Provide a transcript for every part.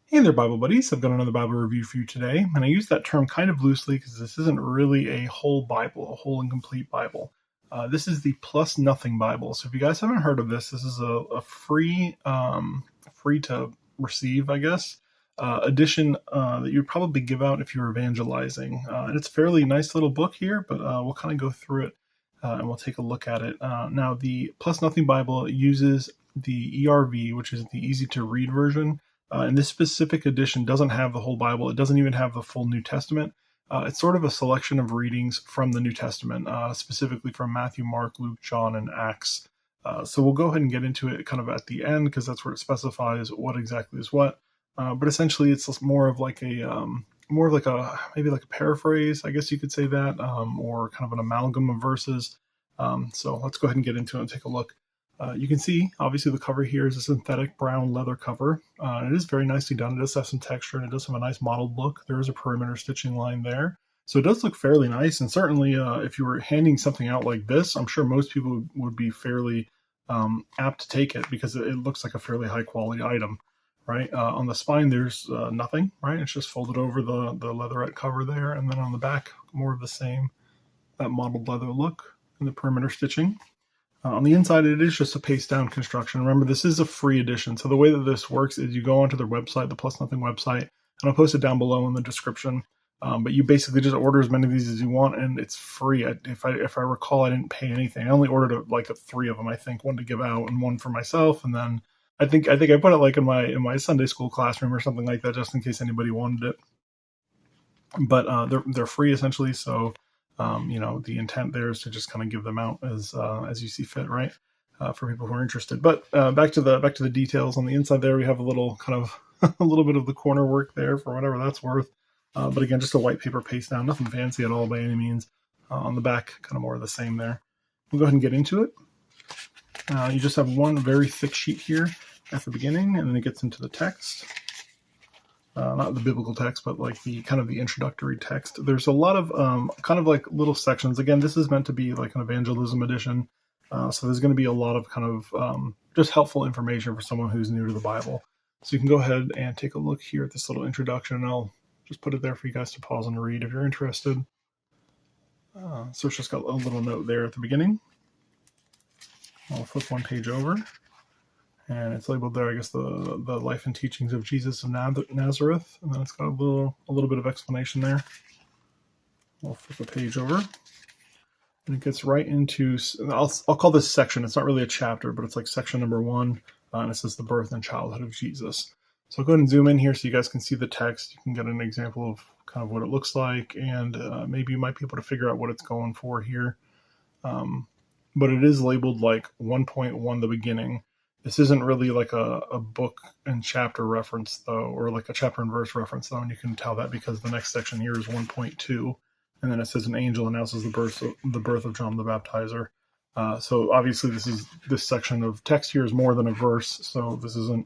Hey there, Bible buddies. I've got another Bible review for you today, and I use that term kind of loosely because this isn't really a whole Bible, a whole and complete Bible. This is the PlusNothing Bible. So if you guys haven't heard of this is a free, free to receive, I guess, edition that you'd probably give out if you were evangelizing. And it's a fairly nice little book here, but we'll kind of go through it and we'll take a look at it. Now, the PlusNothing Bible uses the ERV, which is the easy to read version. And this specific edition doesn't have the whole Bible. It doesn't even have the full New Testament. It's sort of a selection of readings from the New Testament, specifically from Matthew, Mark, Luke, John, and Acts. So we'll go ahead and get into it kind of at the end because that's where it specifies what exactly is what. But essentially, it's more of like a maybe like a paraphrase, I guess you could say that, or kind of an amalgam of verses. So let's go ahead and get into it and take a look. You can see, obviously, the cover here is a synthetic brown leather cover. It is very nicely done. It does have some texture, and it does have a nice mottled look. There is a perimeter stitching line there. So it does look fairly nice, and certainly if you were handing something out like this, I'm sure most people would be fairly apt to take it because it looks like a fairly high-quality item, right? On the spine, there's nothing, right? It's just folded over the leatherette cover there, and then on the back, more of the same, that mottled leather look and the perimeter stitching. On the inside, it is just a paste down construction. Remember, this is a free edition. So the way that this works is you go onto their website, the PlusNothing website, and I'll post it down below in the description. But you basically just order as many of these as you want, and it's free. If I recall, I didn't pay anything. I only ordered like three of them, I think, one to give out and one for myself. And then I think I put it like in my Sunday school classroom or something like that, just in case anybody wanted it. But they're free essentially, so the intent there is to just kind of give them out as you see fit, right? For people who are interested. But back to the details on the inside. There we have a little kind of a little bit of the corner work there for whatever that's worth. But again, just a white paper paste down, nothing fancy at all by any means. On the back, kind of more of the same there. We'll go ahead and get into it. You just have one very thick sheet here at the beginning, and then it gets into the text. Not the biblical text, but like the kind of the introductory text. There's a lot of kind of like little sections. Again, this is meant to be like an evangelism edition. So there's going to be a lot of kind of just helpful information for someone who's new to the Bible. So you can go ahead and take a look here at this little introduction, and I'll just put it there for you guys to pause and read if you're interested. So it's just got a little note there at the beginning. I'll flip one page over. And it's labeled there, I guess, the life and teachings of Jesus of Nazareth. And then it's got a little bit of explanation there. We'll flip a page over. And it gets right into, I'll call this section. It's not really a chapter, but it's like section number 1. And it says the birth and childhood of Jesus. So I'll go ahead and zoom in here so you guys can see the text. You can get an example of kind of what it looks like. And maybe you might be able to figure out what it's going for here. But it is labeled like 1.1, the beginning. This isn't really like a book and chapter reference, though, or like a chapter and verse reference, though, and you can tell that because the next section here is 1.2, and then it says an angel announces the birth of John the Baptizer. So obviously this section of text here is more than a verse, so there's a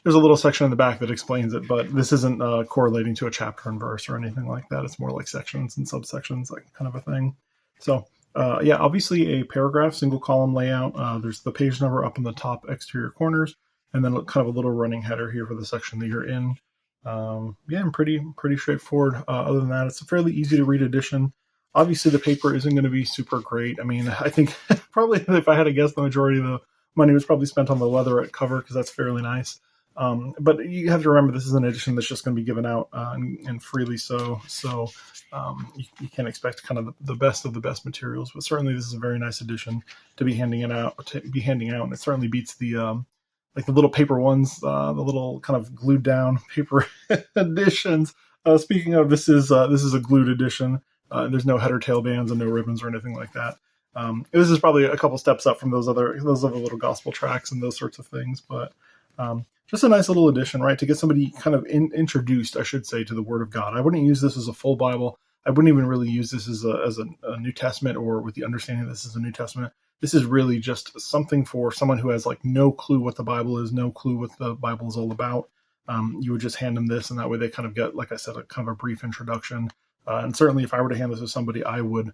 little section in the back that explains it, but this isn't correlating to a chapter and verse or anything like that. It's more like sections and subsections, like kind of a thing. So obviously a paragraph, single column layout. There's the page number up in the top exterior corners, and then kind of a little running header here for the section that you're in. And pretty straightforward. Other than that, it's a fairly easy to read edition. Obviously, the paper isn't going to be super great. I mean, I think probably if I had to guess, the majority of the money was probably spent on the leatherette cover because that's fairly nice. But you have to remember this is an edition that's just going to be given out and freely so. So you can't expect kind of the best of the best materials. But certainly this is a very nice edition to be handing out, and it certainly beats the like the little paper ones, the little kind of glued down paper editions. Speaking of, this is a glued edition. There's no header tail bands and no ribbons or anything like that. This is probably a couple steps up from those other little gospel tracts and those sorts of things, but just a nice little addition, right? To get somebody kind of introduced, I should say, to the Word of God. I wouldn't use this as a full Bible. I wouldn't even really use this as a New Testament, or with the understanding this is a New Testament. This is really just something for someone who has like no clue what the Bible is, no clue what the Bible is all about. You would just hand them this, and that way they kind of get, like I said, a kind of a brief introduction. And certainly if I were to hand this to somebody, I would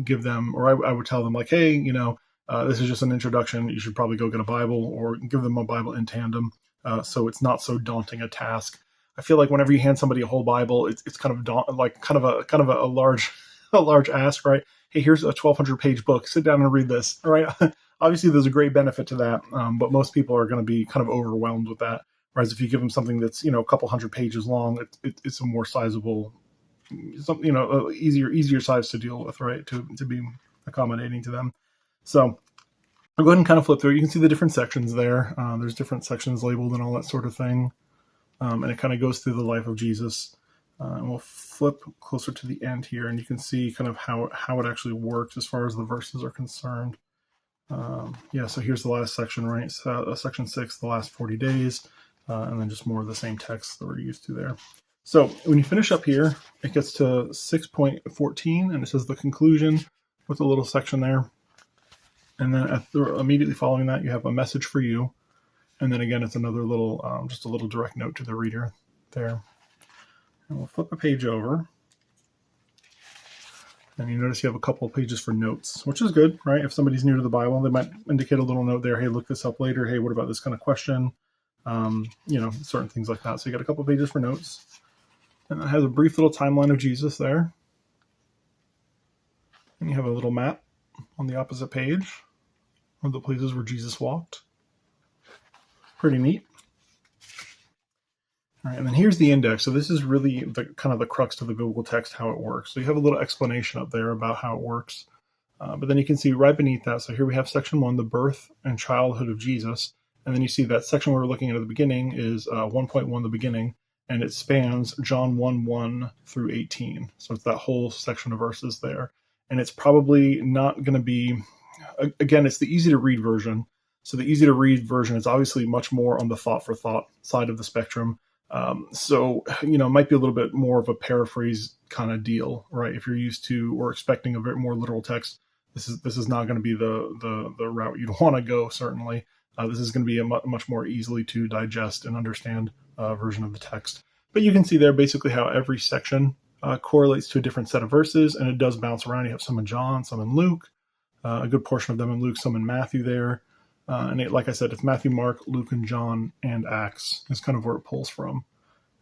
give them, or I would tell them like, hey, this is just an introduction. You should probably go get a Bible, or give them a Bible in tandem. so it's not so daunting a task. I feel like whenever you hand somebody a whole Bible, it's kind of a large a large ask, right? Hey, here's a 1,200-page book. Sit down and read this, right? Obviously, there's a great benefit to that, but most people are going to be kind of overwhelmed with that. Whereas if you give them something that's a couple hundred pages long, it's a more sizable, easier size to deal with, right? To be accommodating to them. So I'll go ahead and kind of flip through. You can see the different sections there. There's different sections labeled and all that sort of thing. And it kind of goes through the life of Jesus. And we'll flip closer to the end here, and you can see kind of how it actually works as far as the verses are concerned. So here's the last section, right? So, section 6, the last 40 days, and then just more of the same text that we're used to there. So when you finish up here, it gets to 6.14, and it says the conclusion with a little section there. And then immediately following that, you have a message for you. And then again, it's another little, just a little direct note to the reader there. And we'll flip a page over. And you notice you have a couple of pages for notes, which is good, right? If somebody's new to the Bible, they might indicate a little note there. Hey, look this up later. Hey, what about this kind of question? Certain things like that. So you got a couple of pages for notes. And it has a brief little timeline of Jesus there. And you have a little map on the opposite page of the places where Jesus walked. Pretty neat. All right, and then here's the index. So this is really the kind of the crux to the biblical text, how it works. So you have a little explanation up there about how it works. But then you can see right beneath that, so here we have section 1, the birth and childhood of Jesus. And then you see that section we were looking at the beginning is 1.1, the beginning, and it spans John 1:1 through 18. So it's that whole section of verses there. And it's probably not going to be, again, it's the easy to read version. So the easy to read version is obviously much more on the thought for thought side of the spectrum. It might be a little bit more of a paraphrase kind of deal, right? If you're used to or expecting a bit more literal text, this is not going to be the route you'd want to go, certainly. This is going to be a much more easily to digest and understand version of the text. But you can see there basically how every section correlates to a different set of verses, and it does bounce around. You have some in John, some in Luke, a good portion of them in Luke, some in Matthew there. Like I said, it's Matthew, Mark, Luke, and John, and Acts is kind of where it pulls from.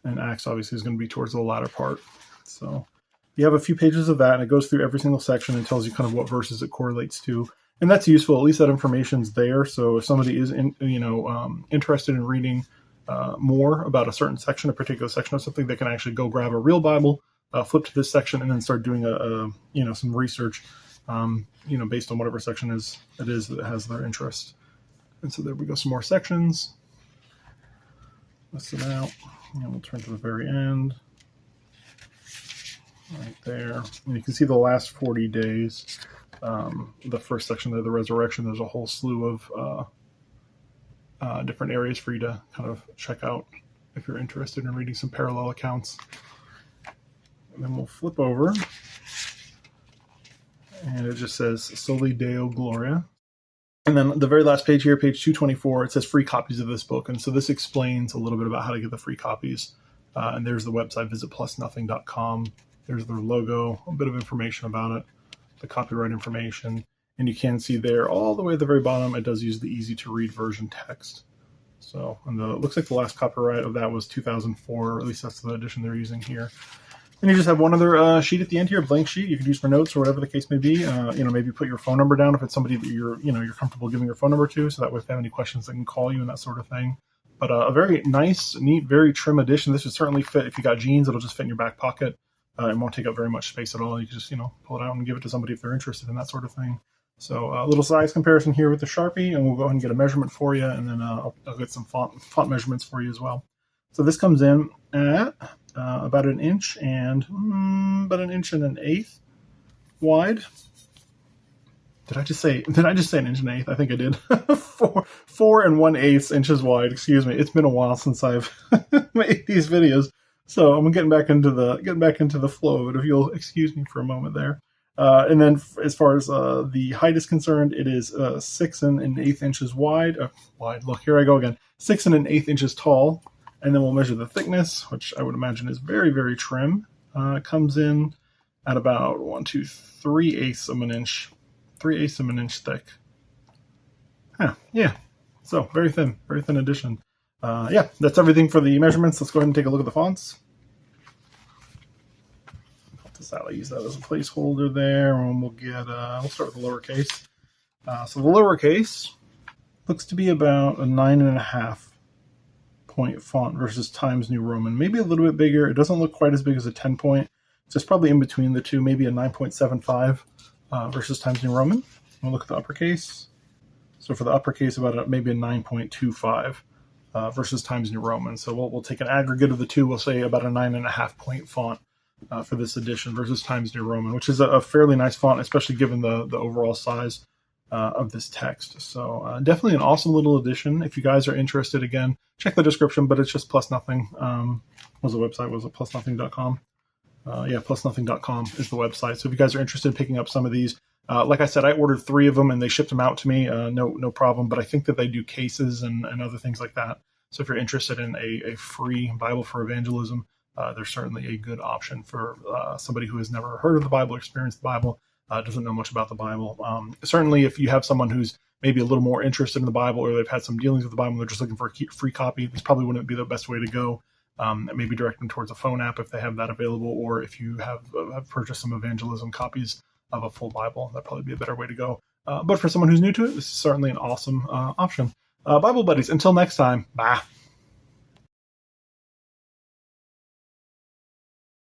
And Acts obviously is going to be towards the latter part. So you have a few pages of that, and it goes through every single section and tells you kind of what verses it correlates to. And that's useful. At least that information's there. So if somebody is interested in reading more about a certain section, a particular section of something, they can actually go grab a real Bible, flip to this section, and then start doing some research, based on whatever section it is that has their interest. And so there we go, some more sections. List it out. And we'll turn to the very end. Right there. And you can see the last 40 days. The first section there, the resurrection, there's a whole slew of different areas for you to kind of check out if you're interested in reading some parallel accounts. And then we'll flip over. And it just says Soli Deo Gloria. And then the very last page here, page 224, it says free copies of this book. And so this explains a little bit about how to get the free copies. And there's the website, visit PlusNothing.com. There's their logo, a bit of information about it, the copyright information. And you can see there all the way at the very bottom, it does use the easy to read version text. So, and it looks like the last copyright of that was 2004, or at least that's the edition they're using here. And you just have one other sheet at the end here, a blank sheet you can use for notes or whatever the case may be. Maybe put your phone number down if it's somebody that you're comfortable giving your phone number to, so that way if they have any questions, they can call you and that sort of thing. But a very nice, neat, very trim edition. This would certainly fit if you got jeans. It'll just fit in your back pocket. It won't take up very much space at all. You can just pull it out and give it to somebody if they're interested in that sort of thing. So a little size comparison here with the Sharpie, and we'll go ahead and get a measurement for you, and then I'll get some font measurements for you as well. So this comes in at about an inch and about an inch and an eighth wide. Did I just say an inch and an eighth? I think I did. 4 and 1/8 inches wide. Excuse me. It's been a while since I've made these videos, so I'm getting back into the flow of it. If you'll excuse me for a moment there. And then as far as the height is concerned, it is 6 and an eighth inches wide. Look, here I go again. 6 and an eighth inches tall. And then we'll measure the thickness, which I would imagine is very, very trim. It comes in at about 3/8 of an inch. 3/8 of an inch thick. Yeah. So very thin edition. Yeah, that's everything for the measurements. Let's go ahead and take a look at the fonts. I'll use that as a placeholder there, and we'll start with the lowercase. So the lowercase looks to be about a 9.5 point font versus Times New Roman. Maybe a little bit bigger. It doesn't look quite as big as a 10 point. So it's probably in between the two, maybe a 9.75 versus Times New Roman. We'll look at the uppercase. So for the uppercase, maybe a 9.25 versus Times New Roman. So we'll take an aggregate of the two. We'll say about a 9.5 point font for this edition versus Times New Roman, which is a fairly nice font, especially given the overall size of this text. So definitely an awesome little edition. If you guys are interested, again, check the description, but it's just PlusNothing. What was the website? Was it PlusNothing.com? Yeah, PlusNothing.com is the website. So if you guys are interested in picking up some of these, like I said, I ordered 3 of them and they shipped them out to me. No problem. But I think that they do cases and other things like that. So if you're interested in a free Bible for evangelism, there's certainly a good option for somebody who has never heard of the Bible, experienced the Bible, doesn't know much about the Bible. Certainly, if you have someone who's maybe a little more interested in the Bible, or they've had some dealings with the Bible, and they're just looking for a free copy, this probably wouldn't be the best way to go. Maybe direct them towards a phone app if they have that available, or if you have purchased some evangelism copies of a full Bible, that'd probably be a better way to go. But for someone who's new to it, this is certainly an awesome option. Bible buddies, until next time, bye.